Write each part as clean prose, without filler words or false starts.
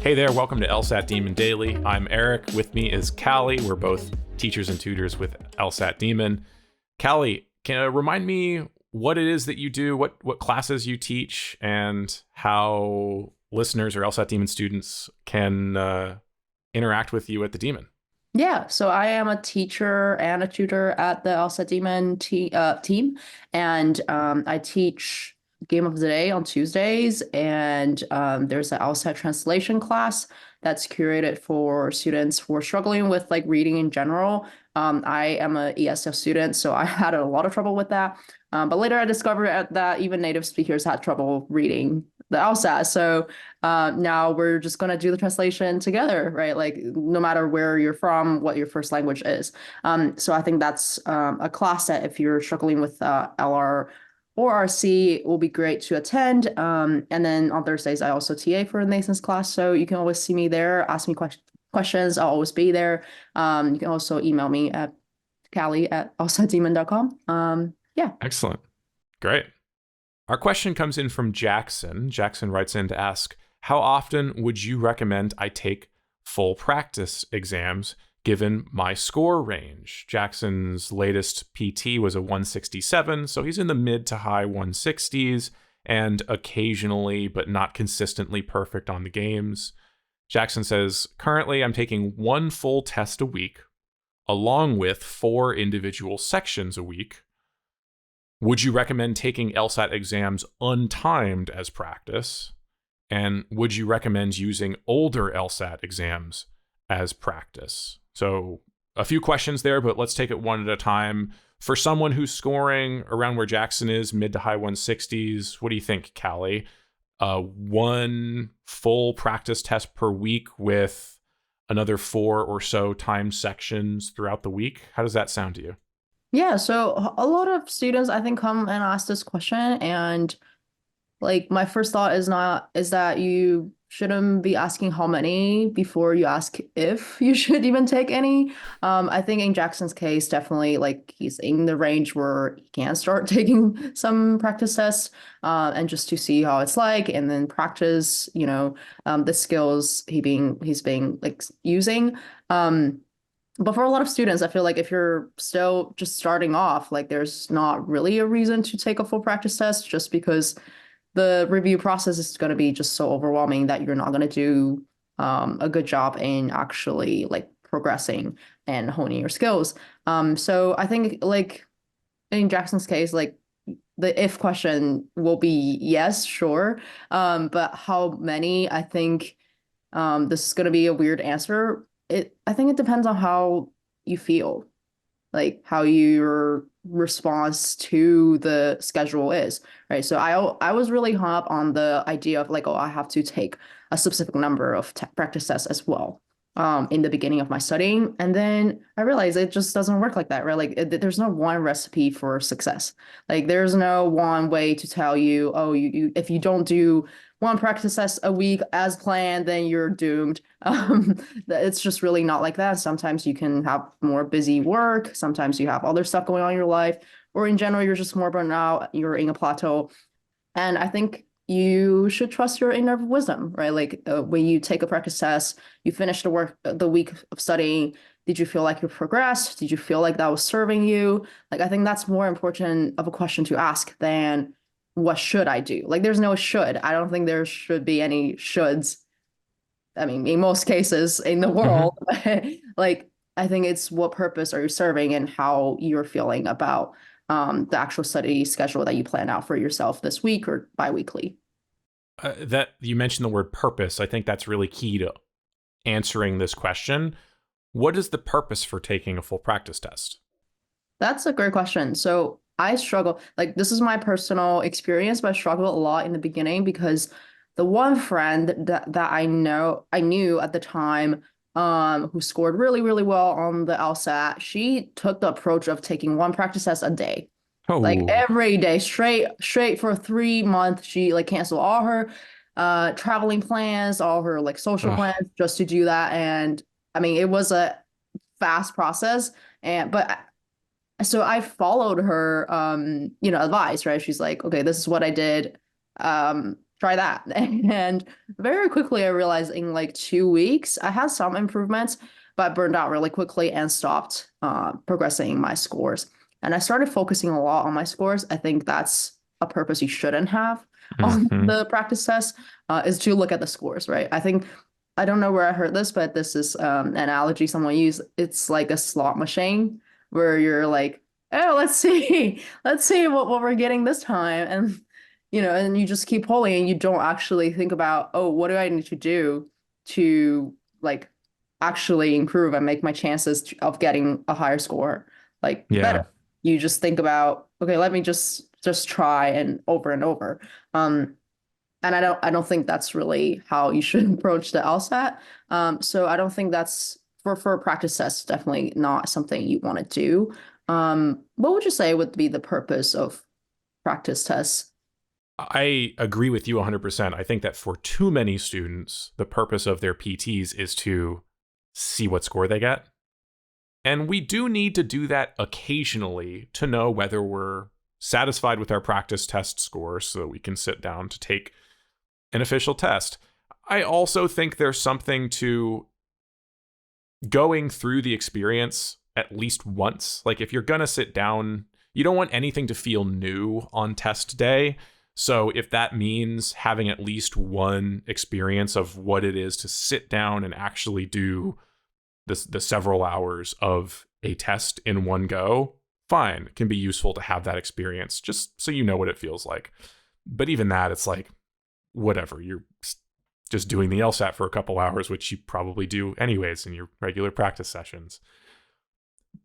Hey there, welcome to LSAT Demon Daily. I'm Erik. With me is Cally. We're both teachers and tutors with LSAT Demon. Cally, can you remind me what it is that you do, what classes you teach, and how listeners or LSAT Demon students can interact with you at the Demon? Yeah, so I am a teacher and a tutor at the LSAT Demon team, and I teach Game of the Day on Tuesdays, and there's an LSAT translation class that's curated for students who are struggling with like reading in general. I am a ESL student, so I had a lot of trouble with that. But later I discovered that even native speakers had trouble reading the LSAT. So now we're just going to do the translation together, right? Like no matter where you're from, what your first language is. So I think that's a class that if you're struggling with LR or RC, it will be great to attend. And then on Thursdays, I also TA for Nathan's class. So you can always see me there, ask me questions. I'll always be there. You can also email me at Cally@lsatdemon.com. Yeah. Excellent. Great. Our question comes in from Jackson. Jackson writes in to ask, how often would you recommend I take full practice exams given my score range? Jackson's latest PT was a 167, so he's in the mid to high 160s and occasionally, but not consistently perfect on the games. Jackson says, currently I'm taking one full test a week, along with 4 individual sections a week. Would you recommend taking LSAT exams untimed as practice? And would you recommend using older LSAT exams as practice? So a few questions there, but let's take it one at a time. For someone who's scoring around where Jackson is, mid to high 160s, what do you think, Cally? One full practice test per week with another 4 or so timed sections throughout the week. How does that sound to you? Yeah, so a lot of students I think come and ask this question, and like my first thought is that you shouldn't be asking how many before you ask if you should even take any. I think in Jackson's case, definitely like he's in the range where he can start taking some practice tests, and just to see how it's like, and then practice, the skills he's being like using. But for a lot of students, I feel like if you're still just starting off, like there's not really a reason to take a full practice test just because the review process is going to be just so overwhelming that you're not going to do a good job in actually like progressing and honing your skills. So I think like in Jackson's case, like the if question will be yes, sure. But how many, I think this is going to be a weird answer. I think it depends on how you feel, like how your response to the schedule is, right? So I was really hung up on the idea of like, oh, I have to take a specific number of practice tests as well in the beginning of my studying. And then I realized it just doesn't work like that, right? Like there's no one recipe for success. Like there's no one way to tell you, oh, you if you don't do one practice test a week as planned, then you're doomed. It's just really not like that. Sometimes you can have more busy work. Sometimes you have other stuff going on in your life, or in general, you're just more burnt out. You're in a plateau. And I think you should trust your inner wisdom, right? Like when you take a practice test, you finish the week of studying. Did you feel like you progressed? Did you feel like that was serving you? Like, I think that's more important of a question to ask than what should I do? Like, there's no should. I don't think there should be any shoulds. I mean, in most cases in the world, like, I think it's what purpose are you serving and how you're feeling about the actual study schedule that you plan out for yourself this week or biweekly. That you mentioned the word purpose. I think that's really key to answering this question. What is the purpose for taking a full practice test? That's a great question. So I struggle, like this is my personal experience, but I struggled a lot in the beginning because the one friend that I knew at the time, who scored really, really well on the LSAT, she took the approach of taking one practice test a day. Like Oh, every day, straight for 3 months. She like canceled all her traveling plans, all her like social ugh. plans just to do that. And I mean, it was a fast process. And but so I followed her advice, right? She's like, okay, this is what I did. try that. And very quickly, I realized in like 2 weeks, I had some improvements, but burned out really quickly and stopped progressing my scores. And I started focusing a lot on my scores. I think that's a purpose you shouldn't have on Hmm. the practice test, is to look at the scores, right? I think I don't know where I heard this, but this is an analogy someone used. It's like a slot machine where you're like, oh, let's see what we're getting this time. And and you just keep pulling and you don't actually think about, oh, what do I need to do to like actually improve and make my chances of getting a higher score like better. Yeah. You just think about, okay, let me just try and over. Um, and I don't think that's really how you should approach the LSAT. So I don't think that's for practice tests, definitely not something you want to do. What would you say would be the purpose of practice tests? I agree with you 100%. I think that for too many students, the purpose of their PTs is to see what score they get. And we do need to do that occasionally to know whether we're satisfied with our practice test scores so that we can sit down to take an official test. I also think there's something to going through the experience at least once. Like if you're going to sit down, you don't want anything to feel new on test day. So if that means having at least one experience of what it is to sit down and actually do the several hours of a test in one go, fine. It can be useful to have that experience just so you know what it feels like. But even that, it's like, whatever. You're just doing the LSAT for a couple hours, which you probably do anyways in your regular practice sessions.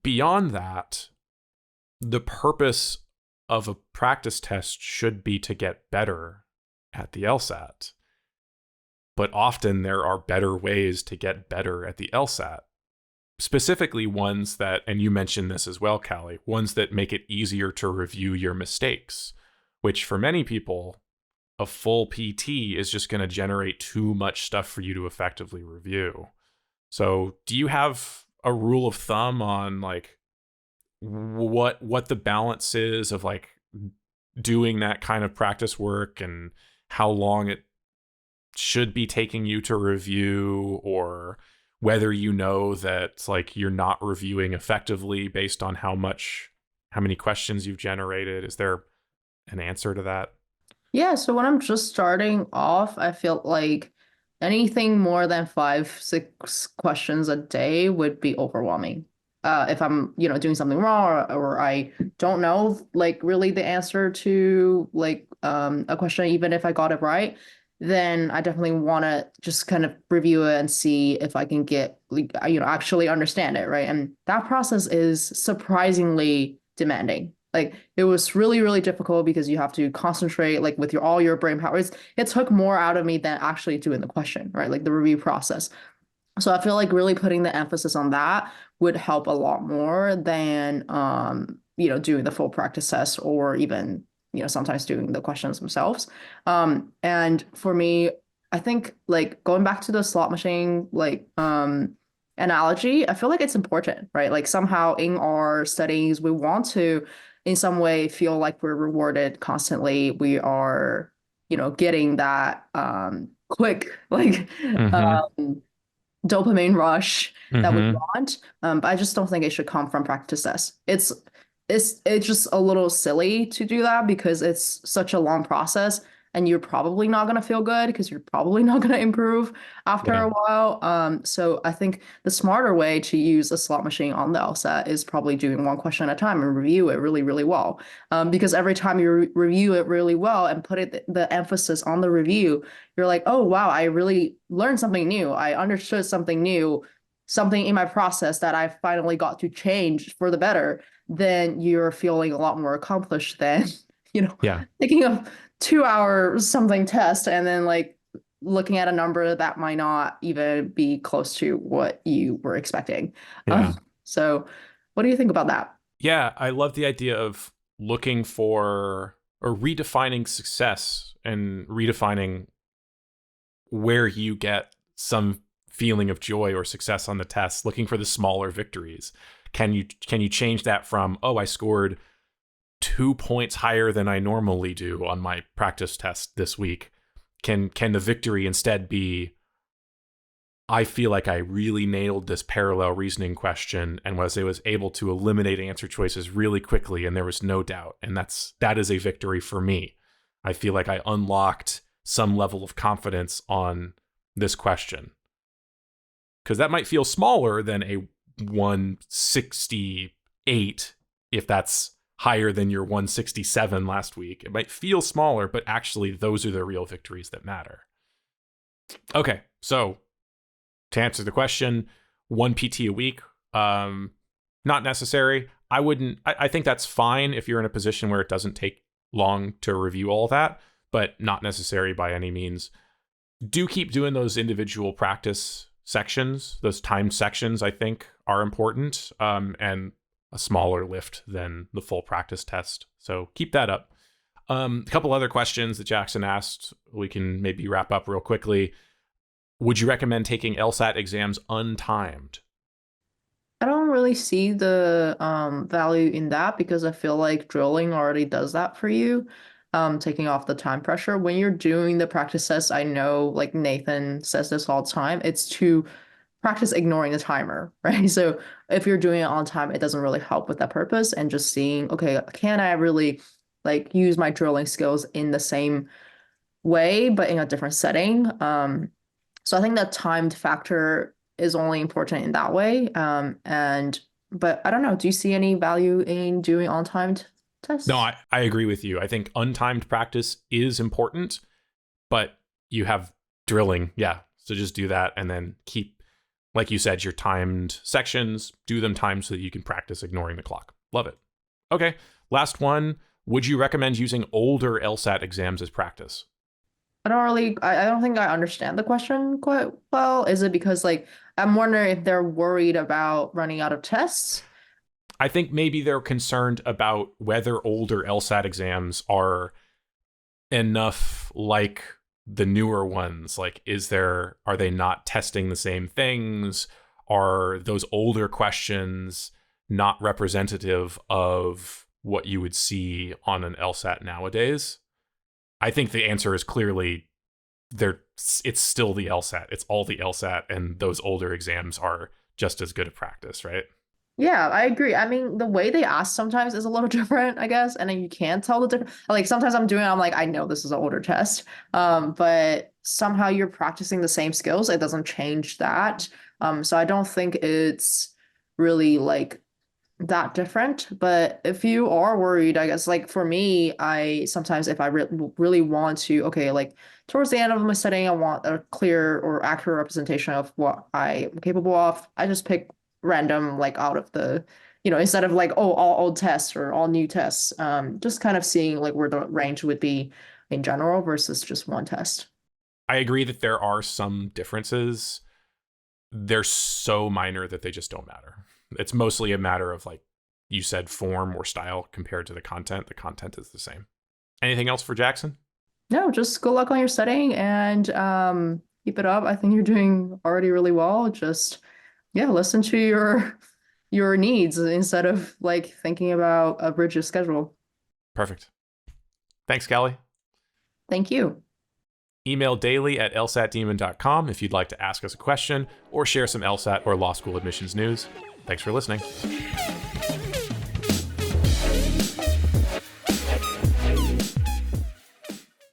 Beyond that, the purpose of a practice test should be to get better at the LSAT. But often there are better ways to get better at the LSAT. Specifically ones that, and you mentioned this as well, Cally, ones that make it easier to review your mistakes, which for many people, a full PT is just going to generate too much stuff for you to effectively review. So do you have a rule of thumb on like what the balance is of like doing that kind of practice work and how long it should be taking you to review, or whether you know that like you're not reviewing effectively based on how many questions you've generated? Is there an answer to that? Yeah, so when I'm just starting off, I feel like anything more than 5, 6 questions a day would be overwhelming. If I'm, doing something wrong, or I don't know like really the answer to like a question, even if I got it right, then I definitely want to just kind of review it and see if I can get like, actually understand it, right? And that process is surprisingly demanding. Like it was really, really difficult because you have to concentrate like with all your brain power. It took more out of me than actually doing the question, right? Like the review process. So I feel like really putting the emphasis on that would help a lot more than doing the full practice test, or even, sometimes doing the questions themselves. And for me, I think like going back to the slot machine like analogy, I feel like it's important, right? Like somehow in our studies, we want to in some way feel like we're rewarded constantly. We are, getting that quick like Mm-hmm. dopamine rush that we Mm-hmm. want. But I just don't think it should come from practice tests. It's just a little silly to do that because it's such a long process and you're probably not going to feel good because you're probably not going to improve after Yeah. a while. So I think the smarter way to use a slot machine on the LSAT is probably doing one question at a time and review it really, really well. Because every time you review it really well and put the emphasis on the review, you're like, oh, wow, I really learned something new. I understood something new, something in my process that I finally got to change for the better. Then you're feeling a lot more accomplished than, you know, Yeah. taking a 2 hour something test and then like looking at a number that might not even be close to what you were expecting. Yeah. So what do you think about that? Yeah. I love the idea of looking for or redefining success and redefining where you get some feeling of joy or success on the test, looking for the smaller victories. Can you change that from, oh, I scored 2 points higher than I normally do on my practice test this week, Can the victory instead be, I feel like I really nailed this parallel reasoning question and was able to eliminate answer choices really quickly, and there was no doubt, and that is a victory for me. I feel like I unlocked some level of confidence on this question. Because that might feel smaller than a 168 if that's higher than your 167 last week. It might feel smaller, but actually those are the real victories that matter. Okay, so to answer the question, 1 PT a week, not necessary. I think that's fine if you're in a position where it doesn't take long to review all that, but not necessary by any means. Do keep doing those individual practice sections. Those timed sections, I think, are important, and a smaller lift than the full practice test. So keep that up. A couple other questions that Jackson asked, we can maybe wrap up real quickly. Would you recommend taking LSAT exams untimed? I don't really see the value in that because I feel like drilling already does that for you, taking off the time pressure. When you're doing the practice test, I know like Nathan says this all the time, it's to practice ignoring the timer, right? So if you're doing it on time, it doesn't really help with that purpose, and just seeing, okay, can I really like use my drilling skills in the same way, but in a different setting? So I think that timed factor is only important in that way. But I don't know, do you see any value in doing on-timed No, tests? I agree with you. I think untimed practice is important, but you have drilling. Yeah. So just do that and then keep, like you said, your timed sections, do them timed so that you can practice ignoring the clock. Love it. Okay. Last one. Would you recommend using older LSAT exams as practice? I don't think I understand the question quite well. Is it because like I'm wondering if they're worried about running out of tests? I think maybe they're concerned about whether older LSAT exams are enough like the newer ones. Like, are they not testing the same things? Are those older questions not representative of what you would see on an LSAT nowadays? I think the answer is clearly it's still the LSAT. It's all the LSAT, and those older exams are just as good a practice, right? Yeah, I agree. I mean, the way they ask sometimes is a little different, I guess, and then you can't tell the difference. Like sometimes I'm like, I know this is an older test, but somehow you're practicing the same skills. It doesn't change that. So I don't think it's really like that different. But if you are worried, I guess like for me, I sometimes if I really want to, okay, like towards the end of my studying, I want a clear or accurate representation of what I am capable of. I just pick random like out of the, instead of like, oh, all old tests or all new tests, just kind of seeing like where the range would be in general versus just one test. I agree that there are some differences. They're so minor that they just don't matter. It's mostly a matter of, like you said, form or style compared to the content. The content is the same. Anything else for Jackson? No, just good luck on your studying and keep it up. I think you're doing already really well. Just yeah, listen to your needs instead of like thinking about a rigid schedule. Perfect. Thanks, Cally. Thank you. Email daily@lsatdemon.com if you'd like to ask us a question or share some LSAT or law school admissions news. Thanks for listening.